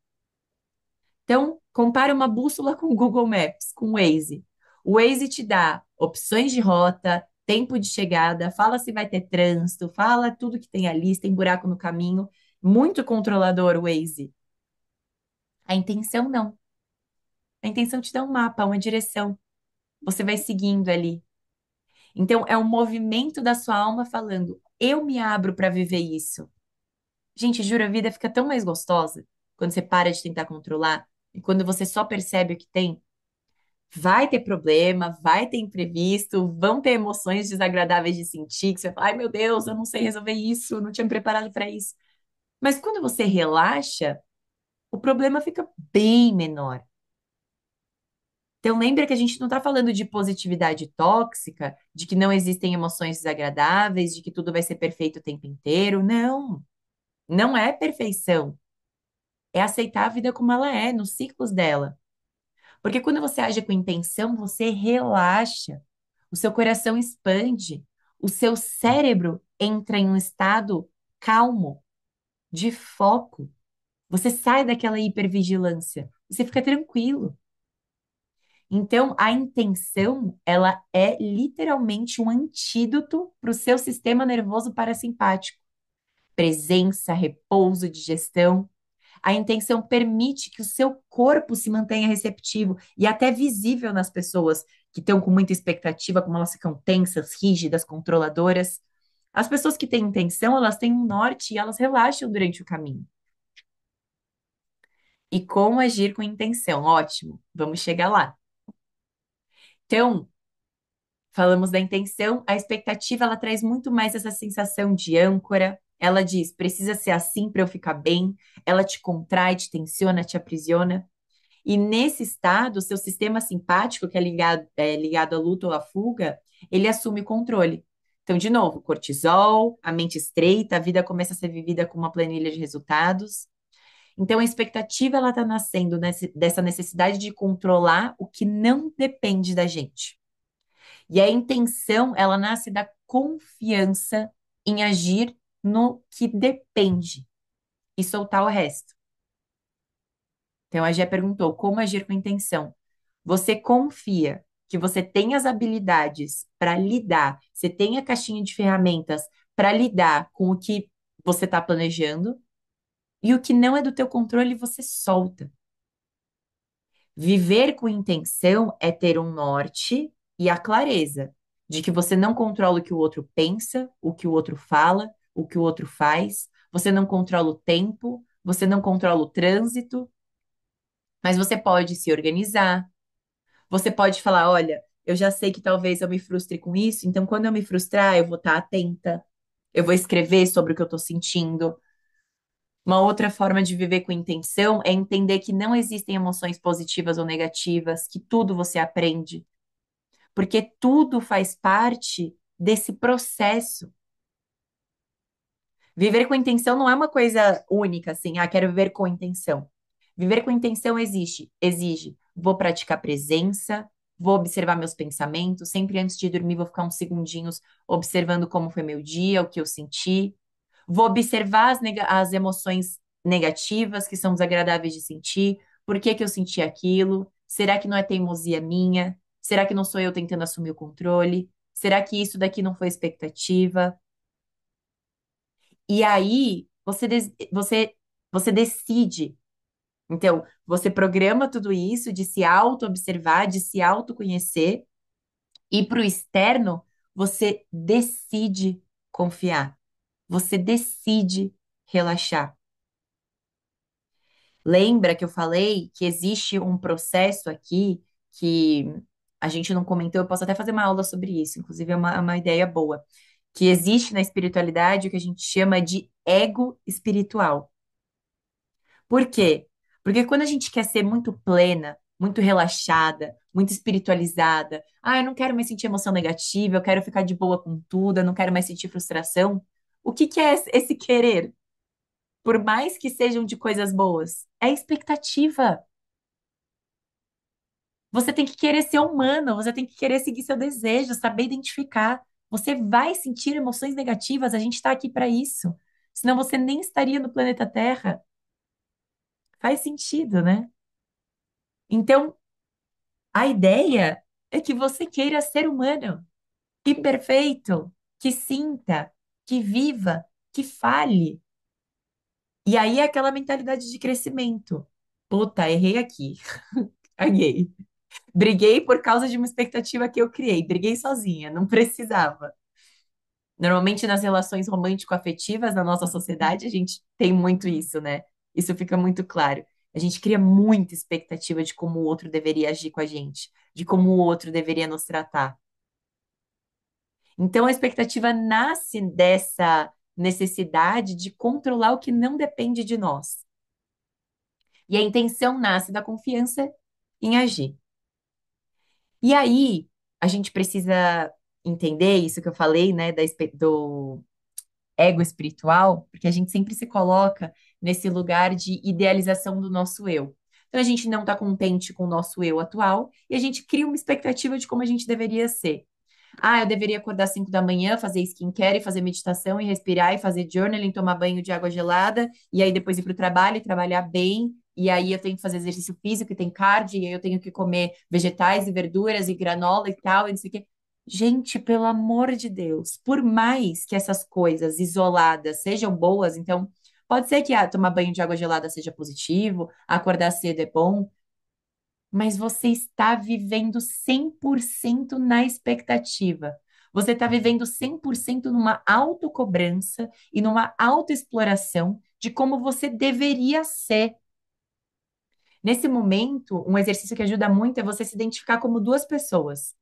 Então, compare uma bússola com o Google Maps, com o Waze. O Waze te dá opções de rota, tempo de chegada, fala se vai ter trânsito, fala tudo que tem ali, se tem buraco no caminho. Muito controlador o Waze. A intenção não. A intenção te dá um mapa, uma direção. Você vai seguindo ali. Então, é um movimento da sua alma falando: eu me abro para viver isso. Gente, juro, a vida fica tão mais gostosa quando você para de tentar controlar e quando você só percebe o que tem. Vai ter problema, vai ter imprevisto, vão ter emoções desagradáveis de sentir, que você fala, ai meu Deus, eu não sei resolver isso, não tinha me preparado para isso. Mas quando você relaxa, o problema fica bem menor. Então lembra que a gente não está falando de positividade tóxica, de que não existem emoções desagradáveis, de que tudo vai ser perfeito o tempo inteiro. Não, não é perfeição. É aceitar a vida como ela é, nos ciclos dela. Porque quando você age com intenção, você relaxa, o seu coração expande, o seu cérebro entra em um estado calmo, de foco. Você sai daquela hipervigilância, você fica tranquilo. Então, a intenção, ela é literalmente um antídoto para o seu sistema nervoso parasimpático. Presença, repouso, digestão. A intenção permite que o seu corpo se mantenha receptivo e até visível nas pessoas que estão com muita expectativa, como elas ficam tensas, rígidas, controladoras. As pessoas que têm intenção, elas têm um norte e elas relaxam durante o caminho. E como agir com intenção? Ótimo, vamos chegar lá. Então, falamos da intenção, a expectativa ela traz muito mais essa sensação de âncora. Ela diz, precisa ser assim para eu ficar bem. Ela te contrai, te tensiona, te aprisiona. E nesse estado, o seu sistema simpático, que é ligado à luta ou à fuga, ele assume o controle. Então, de novo, cortisol, a mente estreita, a vida começa a ser vivida com uma planilha de resultados. Então, a expectativa ela está nascendo dessa necessidade de controlar o que não depende da gente. E a intenção, ela nasce da confiança em agir no que depende e soltar o resto. Então, a Gé perguntou como agir com intenção. Você confia que você tem as habilidades para lidar, você tem a caixinha de ferramentas para lidar com o que você está planejando e o que não é do teu controle você solta. Viver com intenção é ter um norte e a clareza de que você não controla o que o outro pensa, o que o outro fala, o que o outro faz, você não controla o tempo, você não controla o trânsito, mas você pode se organizar, você pode falar, olha, eu já sei que talvez eu me frustre com isso, então quando eu me frustrar, eu vou estar atenta, eu vou escrever sobre o que eu estou sentindo. Uma outra forma de viver com intenção é entender que não existem emoções positivas ou negativas, que tudo você aprende, porque tudo faz parte desse processo. Viver com intenção não é uma coisa única, assim, ah, quero viver com intenção. Viver com intenção exige, vou praticar presença, vou observar meus pensamentos, sempre antes de dormir vou ficar uns segundinhos observando como foi meu dia, o que eu senti. Vou observar as emoções negativas, que são desagradáveis de sentir, por que que eu senti aquilo? Será que não é teimosia minha? Será que não sou eu tentando assumir o controle? Será que isso daqui não foi expectativa? E aí você decide. Então, você programa tudo isso de se auto-observar, de se autoconhecer, e para o externo, você decide confiar. Você decide relaxar. Lembra que eu falei que existe um processo aqui que a gente não comentou, eu posso até fazer uma aula sobre isso, inclusive é uma ideia boa, que existe na espiritualidade o que a gente chama de ego espiritual. Por quê? Porque quando a gente quer ser muito plena, muito relaxada, muito espiritualizada, ah, eu não quero mais sentir emoção negativa, eu quero ficar de boa com tudo, eu não quero mais sentir frustração. O que que é esse querer? Por mais que sejam de coisas boas, é expectativa. Você tem que querer ser humano, você tem que querer seguir seu desejo, saber identificar. Você vai sentir emoções negativas, a gente está aqui para isso. Senão você nem estaria no planeta Terra. Faz sentido, né? Então, a ideia é que você queira ser humano e perfeito, que sinta, que viva, que fale. E aí é aquela mentalidade de crescimento. Puta, errei aqui. Caguei. Briguei por causa de uma expectativa que eu criei. Briguei sozinha, não precisava. Normalmente nas relações romântico-afetivas na nossa sociedade, a gente tem muito isso, né? Isso fica muito claro. A gente cria muita expectativa de como o outro deveria agir com a gente, de como o outro deveria nos tratar. Então a expectativa nasce dessa necessidade de controlar o que não depende de nós. E a intenção nasce da confiança em agir. E aí, a gente precisa entender isso que eu falei, né, do ego espiritual, porque a gente sempre se coloca nesse lugar de idealização do nosso eu. Então, a gente não está contente com o nosso eu atual e a gente cria uma expectativa de como a gente deveria ser. Ah, eu deveria acordar às 5 da manhã, fazer skincare, e fazer meditação e respirar e fazer journaling, tomar banho de água gelada, e aí depois ir para o trabalho e trabalhar bem. E aí eu tenho que fazer exercício físico e tem cardio, e aí eu tenho que comer vegetais e verduras e granola e tal, e não sei o quê. Gente, pelo amor de Deus, por mais que essas coisas isoladas sejam boas, então pode ser que tomar banho de água gelada seja positivo, acordar cedo é bom, mas você está vivendo 100% na expectativa. Você está vivendo 100% numa autocobrança e numa autoexploração de como você deveria ser. Nesse momento, um exercício que ajuda muito é você se identificar como duas pessoas.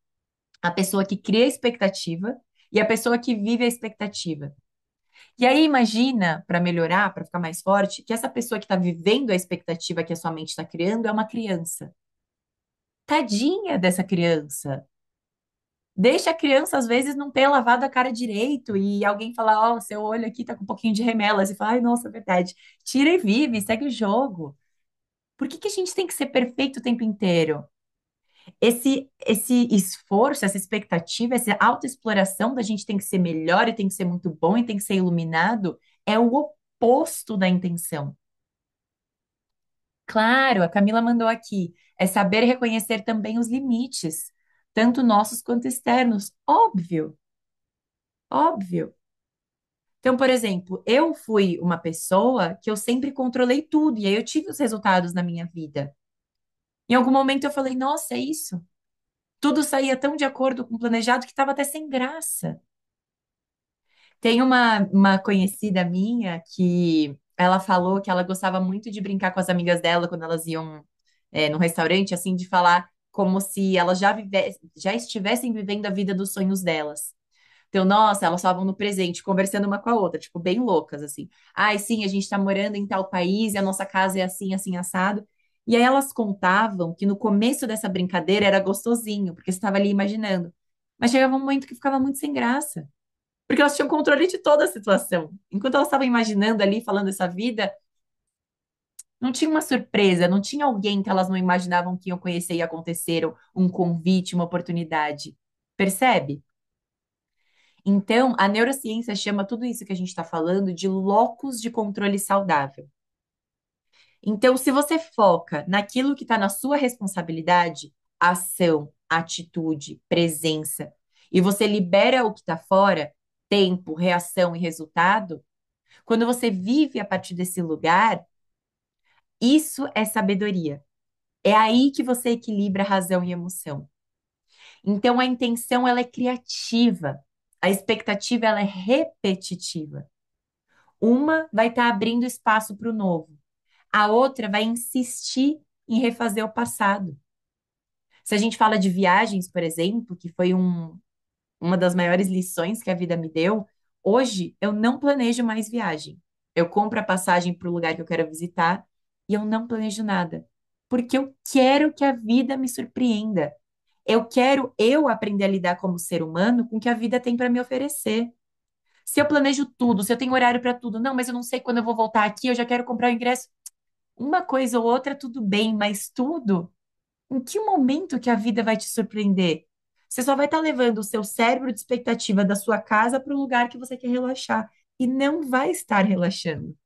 A pessoa que cria a expectativa e a pessoa que vive a expectativa. E aí imagina, para melhorar, para ficar mais forte, que essa pessoa que está vivendo a expectativa que a sua mente está criando é uma criança. Tadinha dessa criança. Deixa a criança, às vezes, não ter lavado a cara direito e alguém falar, ó, seu olho aqui tá com um pouquinho de remelas. E fala, ai, nossa, é verdade. Tira e vive, segue o jogo. Por que que a gente tem que ser perfeito o tempo inteiro? Esse esforço, essa expectativa, essa autoexploração da gente tem que ser melhor e tem que ser muito bom e tem que ser iluminado é o oposto da intenção. Claro, a Camila mandou aqui, é saber reconhecer também os limites, tanto nossos quanto externos. Óbvio, óbvio. Então, por exemplo, eu fui uma pessoa que eu sempre controlei tudo, e aí eu tive os resultados na minha vida. Em algum momento eu falei, nossa, é isso? Tudo saía tão de acordo com o planejado que estava até sem graça. Tem uma conhecida minha que ela falou que ela gostava muito de brincar com as amigas dela quando elas iam num restaurante, assim, de falar como se elas já estivessem vivendo a vida dos sonhos delas. Então, nossa, elas estavam no presente, conversando uma com a outra, tipo, bem loucas, assim. Ai, sim, a gente tá morando em tal país e a nossa casa é assim, assim, assado. E aí elas contavam que no começo dessa brincadeira era gostosinho, porque você estava ali imaginando. Mas chegava um momento que ficava muito sem graça. Porque elas tinham controle de toda a situação. Enquanto elas estavam imaginando ali, falando essa vida, não tinha uma surpresa, não tinha alguém que elas não imaginavam que iam conhecer e aconteceram, um convite, uma oportunidade. Percebe? Então, a neurociência chama tudo isso que a gente está falando de locus de controle saudável. Então, se você foca naquilo que está na sua responsabilidade, ação, atitude, presença, e você libera o que está fora, tempo, reação e resultado, quando você vive a partir desse lugar, isso é sabedoria. É aí que você equilibra razão e emoção. Então, a intenção ela é criativa, a expectativa ela é repetitiva. Uma vai estar abrindo espaço para o novo, a outra vai insistir em refazer o passado. Se a gente fala de viagens, por exemplo, que foi uma das maiores lições que a vida me deu, hoje eu não planejo mais viagem. Eu compro a passagem para o lugar que eu quero visitar e eu não planejo nada, porque eu quero que a vida me surpreenda. Eu quero eu aprender a lidar como ser humano com o que a vida tem para me oferecer. Se eu planejo tudo, se eu tenho horário para tudo, não, mas eu não sei quando eu vou voltar aqui, eu já quero comprar o ingresso. Uma coisa ou outra, tudo bem, mas tudo, em que momento que a vida vai te surpreender? Você só vai estar levando o seu cérebro de expectativa da sua casa para o lugar que você quer relaxar e não vai estar relaxando.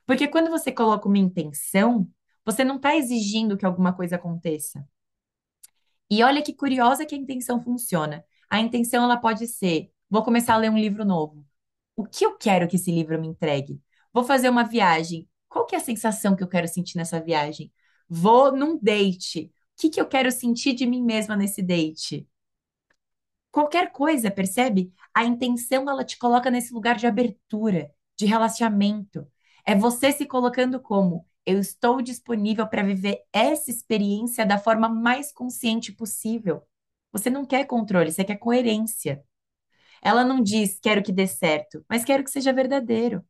Porque quando você coloca uma intenção, você não está exigindo que alguma coisa aconteça. E olha que curiosa que a intenção funciona. A intenção ela pode ser: vou começar a ler um livro novo. O que eu quero que esse livro me entregue? Vou fazer uma viagem. Qual que é a sensação que eu quero sentir nessa viagem? Vou num date. O que que eu quero sentir de mim mesma nesse date? Qualquer coisa, percebe? A intenção ela te coloca nesse lugar de abertura, de relaxamento. É você se colocando como eu estou disponível para viver essa experiência da forma mais consciente possível. Você não quer controle, você quer coerência. Ela não diz quero que dê certo, mas quero que seja verdadeiro.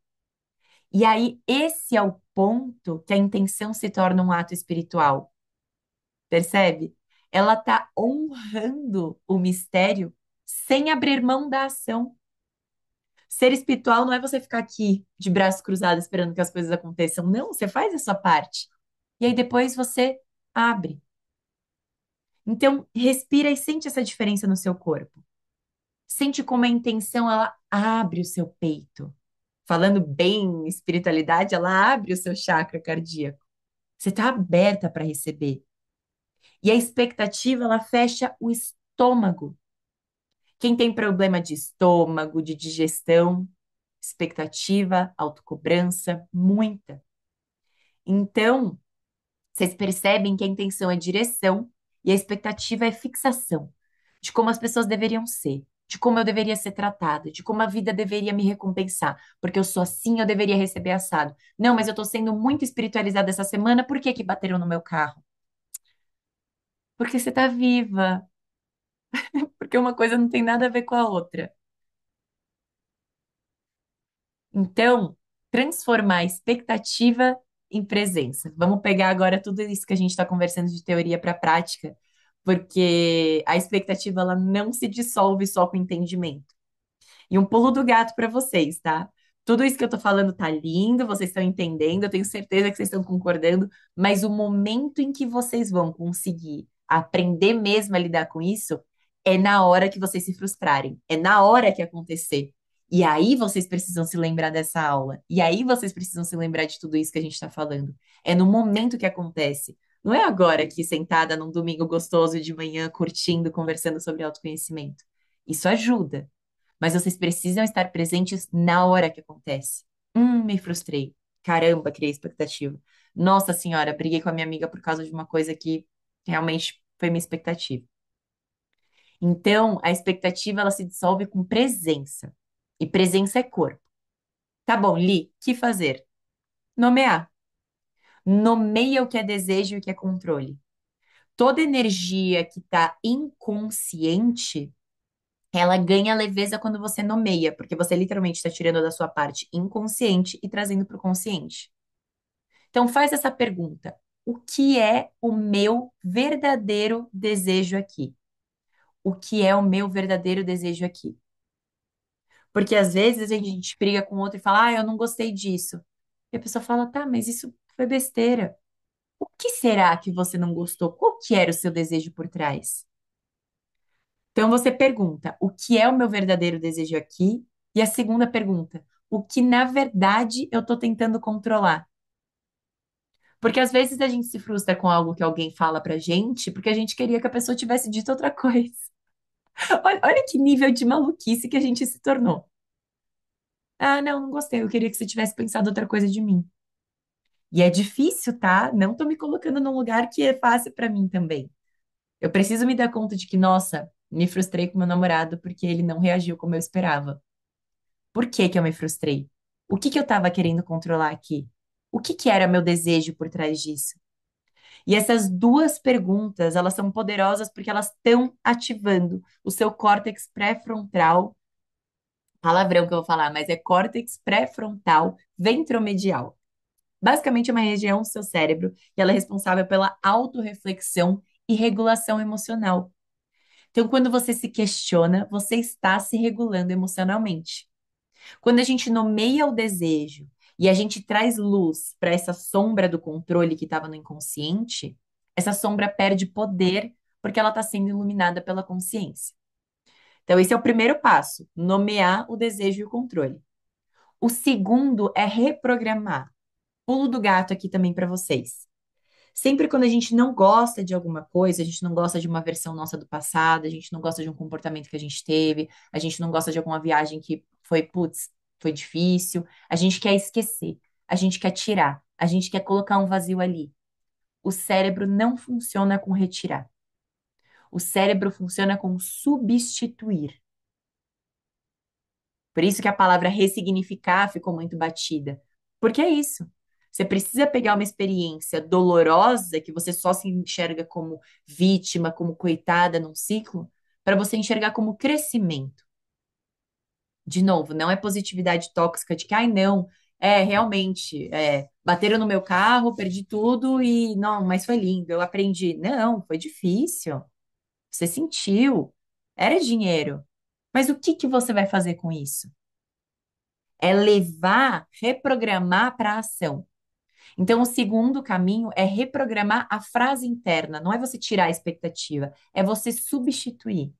E aí, esse é o ponto que a intenção se torna um ato espiritual, percebe? Ela está honrando o mistério sem abrir mão da ação. Ser espiritual não é você ficar aqui de braços cruzados esperando que as coisas aconteçam. Não, você faz a sua parte. E aí depois você abre. Então, respira e sente essa diferença no seu corpo. Sente como a intenção ela abre o seu peito. Falando bem em espiritualidade, ela abre o seu chakra cardíaco. Você está aberta para receber. E a expectativa, ela fecha o estômago. Quem tem problema de estômago, de digestão, expectativa, autocobrança, muita. Então, vocês percebem que a intenção é direção e a expectativa é fixação de como as pessoas deveriam ser, de como eu deveria ser tratada, de como a vida deveria me recompensar, porque eu sou assim, eu deveria receber assado. Não, mas eu tô sendo muito espiritualizada essa semana, por que que bateram no meu carro? Porque você tá viva, porque uma coisa não tem nada a ver com a outra. Então, transformar a expectativa em presença. Vamos pegar agora tudo isso que a gente está conversando de teoria para prática, porque a expectativa ela não se dissolve só com entendimento. E um pulo do gato para vocês, tá? Tudo isso que eu tô falando tá lindo, vocês estão entendendo, eu tenho certeza que vocês estão concordando, mas o momento em que vocês vão conseguir aprender mesmo a lidar com isso é na hora que vocês se frustrarem, é na hora que acontecer. E aí vocês precisam se lembrar dessa aula. E aí vocês precisam se lembrar de tudo isso que a gente está falando. É no momento que acontece. Não é agora aqui sentada num domingo gostoso de manhã, curtindo, conversando sobre autoconhecimento. Isso ajuda, mas vocês precisam estar presentes na hora que acontece. Me frustrei. Caramba, criei expectativa. Nossa senhora, briguei com a minha amiga por causa de uma coisa que realmente foi minha expectativa. Então, a expectativa ela se dissolve com presença. E presença é corpo. Tá bom, Li, que fazer? Nomear. Nomeia o que é desejo e o que é controle. Toda energia que está inconsciente, ela ganha leveza quando você nomeia, porque você literalmente está tirando da sua parte inconsciente e trazendo para o consciente. Então, faz essa pergunta: o que é o meu verdadeiro desejo aqui? O que é o meu verdadeiro desejo aqui? Porque às vezes a gente briga com o outro e fala, eu não gostei disso. E a pessoa fala, tá, mas isso foi besteira. O que será que você não gostou? Qual que era o seu desejo por trás? Então você pergunta, o que é o meu verdadeiro desejo aqui? E a segunda pergunta, o que na verdade eu estou tentando controlar? Porque às vezes a gente se frustra com algo que alguém fala pra gente, porque a gente queria que a pessoa tivesse dito outra coisa. Olha que nível de maluquice que a gente se tornou. Ah, não, não gostei. Eu queria que você tivesse pensado outra coisa de mim. E é difícil, tá? Não tô me colocando num lugar que é fácil pra mim também. Eu preciso me dar conta de que, nossa, me frustrei com meu namorado porque ele não reagiu como eu esperava. Por que que eu me frustrei? O que que eu tava querendo controlar aqui? O que que era meu desejo por trás disso? E essas duas perguntas, elas são poderosas porque elas estão ativando o seu córtex pré-frontal, palavrão que eu vou falar, mas é córtex pré-frontal ventromedial. Basicamente, é uma região do seu cérebro e ela é responsável pela autorreflexão e regulação emocional. Então, quando você se questiona, você está se regulando emocionalmente. Quando a gente nomeia o desejo e a gente traz luz para essa sombra do controle que estava no inconsciente, essa sombra perde poder porque ela está sendo iluminada pela consciência. Então, esse é o primeiro passo, nomear o desejo e o controle. O segundo é reprogramar. Pulo do gato aqui também para vocês. Sempre quando a gente não gosta de alguma coisa, a gente não gosta de uma versão nossa do passado, a gente não gosta de um comportamento que a gente teve, a gente não gosta de alguma viagem que foi, putz, foi difícil, a gente quer esquecer, a gente quer tirar, a gente quer colocar um vazio ali. O cérebro não funciona com retirar. O cérebro funciona com substituir. Por isso que a palavra ressignificar ficou muito batida. Porque é isso. Você precisa pegar uma experiência dolorosa, que você só se enxerga como vítima, como coitada num ciclo, para você enxergar como crescimento. De novo, não é positividade tóxica de que, ai, não, realmente, bateram no meu carro, perdi tudo e, não, mas foi lindo, eu aprendi. Não, foi difícil. Você sentiu, era dinheiro. Mas o que que você vai fazer com isso? É levar, reprogramar para a ação. Então, o segundo caminho é reprogramar a frase interna. Não é você tirar a expectativa, é você substituir.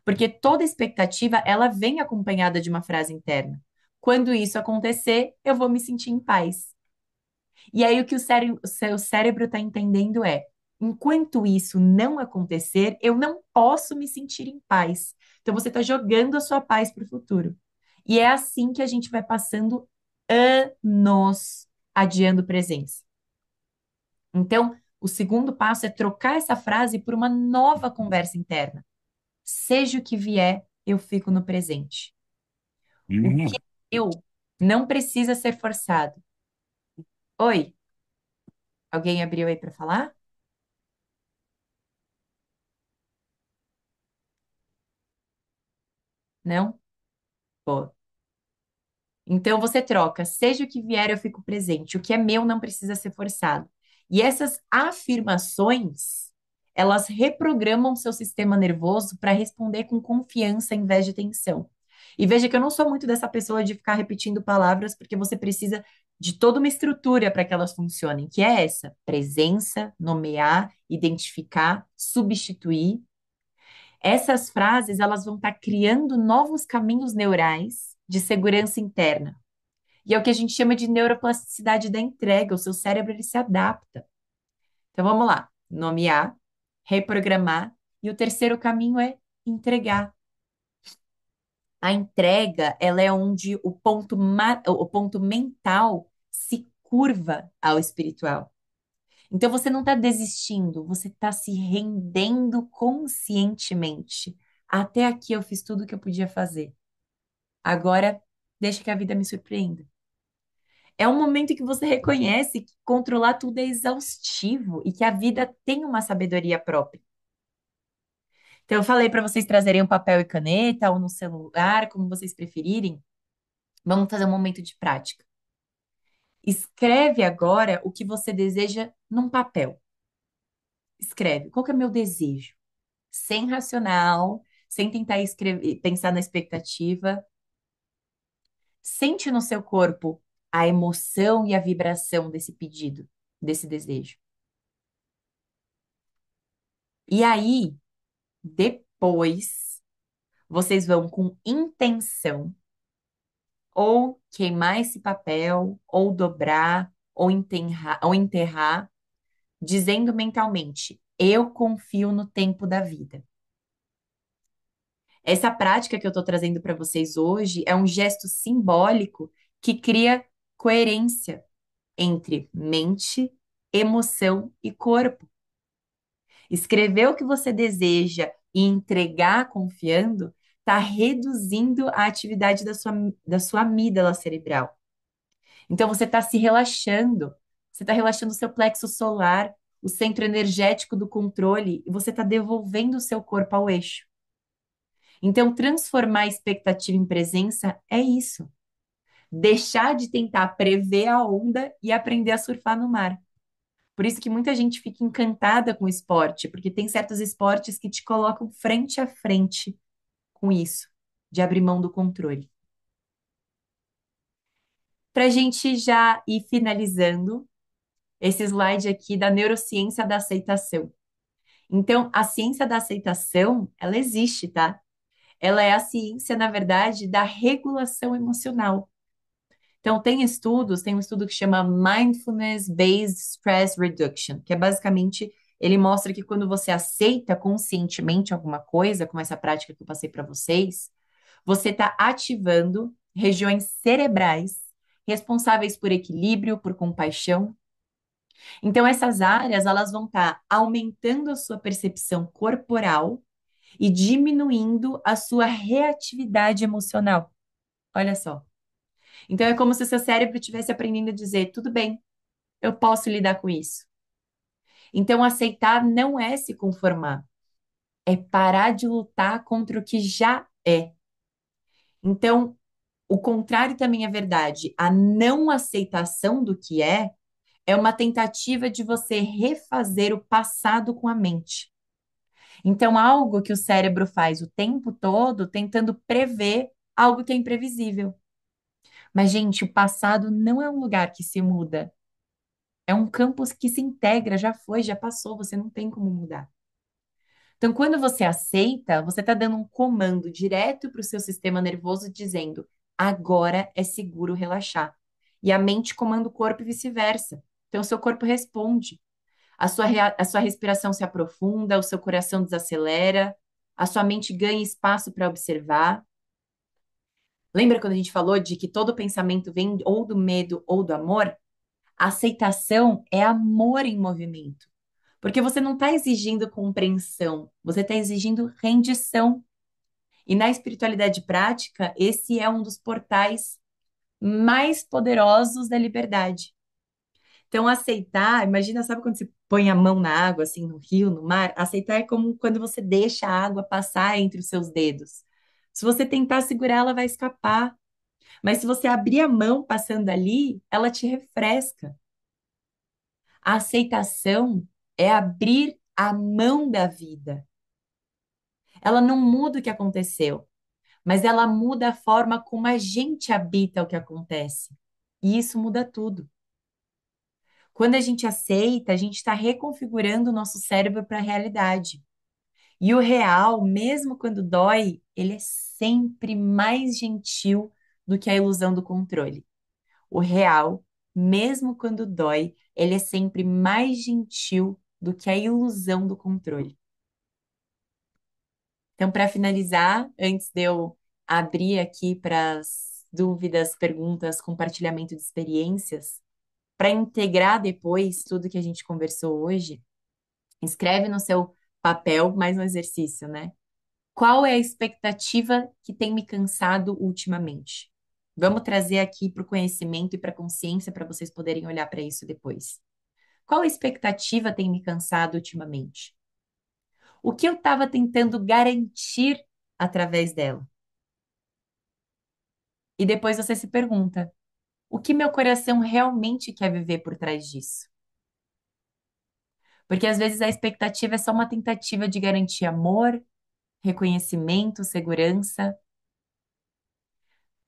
Porque toda expectativa, ela vem acompanhada de uma frase interna. Quando isso acontecer, eu vou me sentir em paz. E aí, o que o seu cérebro está entendendo é: enquanto isso não acontecer, eu não posso me sentir em paz. Então, você está jogando a sua paz para o futuro. E é assim que a gente vai passando anos adiando presença. Então, o segundo passo é trocar essa frase por uma nova conversa interna. Seja o que vier, eu fico no presente. O que eu não precisa ser forçado. Oi, alguém abriu aí para falar? Não? Pô. Então você troca, seja o que vier, eu fico presente. O que é meu não precisa ser forçado. E essas afirmações, elas reprogramam seu sistema nervoso para responder com confiança em vez de tensão. E veja que eu não sou muito dessa pessoa de ficar repetindo palavras, porque você precisa de toda uma estrutura para que elas funcionem, que é essa: presença, nomear, identificar, substituir. Essas frases, elas vão estar criando novos caminhos neurais de segurança interna. E é o que a gente chama de neuroplasticidade da entrega. O seu cérebro ele se adapta. Então vamos lá: nomear, reprogramar, e o terceiro caminho é entregar. A entrega, ela é onde o ponto mental se curva ao espiritual. Então você não está desistindo, você está se rendendo conscientemente. Até aqui eu fiz tudo o que eu podia fazer. Agora, deixa que a vida me surpreenda. É um momento que você reconhece que controlar tudo é exaustivo e que a vida tem uma sabedoria própria. Então, eu falei para vocês trazerem um papel e caneta ou no celular, como vocês preferirem. Vamos fazer um momento de prática. Escreve agora o que você deseja num papel. Escreve. Qual que é meu desejo? Sem racional, sem tentar escrever, pensar na expectativa. Sente no seu corpo a emoção e a vibração desse pedido, desse desejo. E aí, depois, vocês vão com intenção ou queimar esse papel, ou dobrar, ou enterrar, dizendo mentalmente: eu confio no tempo da vida. Essa prática que eu estou trazendo para vocês hoje é um gesto simbólico que cria coerência entre mente, emoção e corpo. Escrever o que você deseja e entregar confiando está reduzindo a atividade da sua amígdala cerebral. Então você está se relaxando, você está relaxando o seu plexo solar, o centro energético do controle, e você está devolvendo o seu corpo ao eixo. Então, transformar a expectativa em presença é isso. Deixar de tentar prever a onda e aprender a surfar no mar. Por isso que muita gente fica encantada com o esporte, porque tem certos esportes que te colocam frente a frente com isso, de abrir mão do controle. Para a gente já ir finalizando, esse slide aqui da neurociência da aceitação. Então, a ciência da aceitação, ela existe, tá? Ela é a ciência, na verdade, da regulação emocional. Então, tem um estudo que chama Mindfulness Based Stress Reduction, que é basicamente, ele mostra que quando você aceita conscientemente alguma coisa, como essa prática que eu passei para vocês, você está ativando regiões cerebrais responsáveis por equilíbrio, por compaixão. Então, essas áreas, elas vão estar aumentando a sua percepção corporal e diminuindo a sua reatividade emocional. Olha só. Então é como se o seu cérebro estivesse aprendendo a dizer: tudo bem, eu posso lidar com isso. Então aceitar não é se conformar, é parar de lutar contra o que já é. Então, o contrário também é verdade. A não aceitação do que é uma tentativa de você refazer o passado com a mente. Então, algo que o cérebro faz o tempo todo tentando prever algo que é imprevisível. Mas, gente, o passado não é um lugar que se muda. É um campus que se integra, já foi, já passou, você não tem como mudar. Então, quando você aceita, você está dando um comando direto para o seu sistema nervoso dizendo: agora é seguro relaxar. E a mente comanda o corpo e vice-versa. Então, o seu corpo responde. A sua respiração se aprofunda, o seu coração desacelera, a sua mente ganha espaço para observar. Lembra quando a gente falou de que todo pensamento vem ou do medo ou do amor? A aceitação é amor em movimento. Porque você não está exigindo compreensão, você está exigindo rendição. E na espiritualidade prática, esse é um dos portais mais poderosos da liberdade. Então, aceitar, imagina, sabe quando você põe a mão na água, assim, no rio, no mar? Aceitar é como quando você deixa a água passar entre os seus dedos. Se você tentar segurar, ela vai escapar. Mas se você abrir a mão passando ali, ela te refresca. A aceitação é abrir a mão da vida. Ela não muda o que aconteceu, mas ela muda a forma como a gente habita o que acontece. E isso muda tudo. Quando a gente aceita, a gente está reconfigurando o nosso cérebro para a realidade. E o real, mesmo quando dói, ele é sempre mais gentil do que a ilusão do controle. O real, mesmo quando dói, ele é sempre mais gentil do que a ilusão do controle. Então, para finalizar, antes de eu abrir aqui para as dúvidas, perguntas, compartilhamento de experiências, para integrar depois tudo que a gente conversou hoje, escreve no seu papel mais um exercício, né? Qual é a expectativa que tem me cansado ultimamente? Vamos trazer aqui para o conhecimento e para a consciência para vocês poderem olhar para isso depois. Qual expectativa tem me cansado ultimamente? O que eu estava tentando garantir através dela? E depois você se pergunta: o que meu coração realmente quer viver por trás disso? Porque às vezes a expectativa é só uma tentativa de garantir amor, reconhecimento, segurança,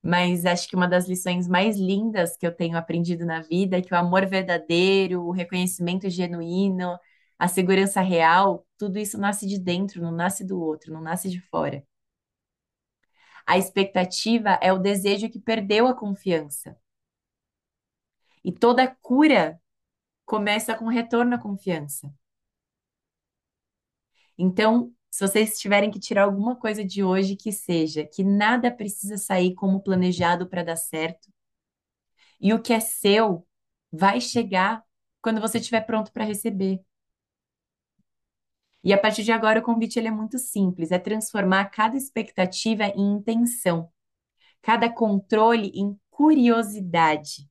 mas acho que uma das lições mais lindas que eu tenho aprendido na vida é que o amor verdadeiro, o reconhecimento genuíno, a segurança real, tudo isso nasce de dentro, não nasce do outro, não nasce de fora. A expectativa é o desejo que perdeu a confiança. E toda cura começa com retorno à confiança. Então, se vocês tiverem que tirar alguma coisa de hoje, que seja que nada precisa sair como planejado para dar certo, e o que é seu vai chegar quando você estiver pronto para receber. E a partir de agora, o convite ele é muito simples, é transformar cada expectativa em intenção, cada controle em curiosidade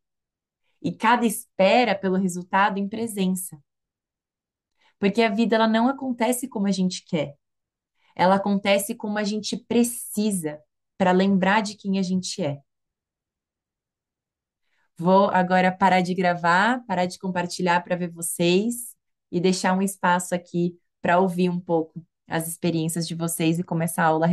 e cada espera pelo resultado em presença. Porque a vida ela não acontece como a gente quer. Ela acontece como a gente precisa para lembrar de quem a gente é. Vou agora parar de gravar, parar de compartilhar para ver vocês e deixar um espaço aqui para ouvir um pouco as experiências de vocês e começar a aula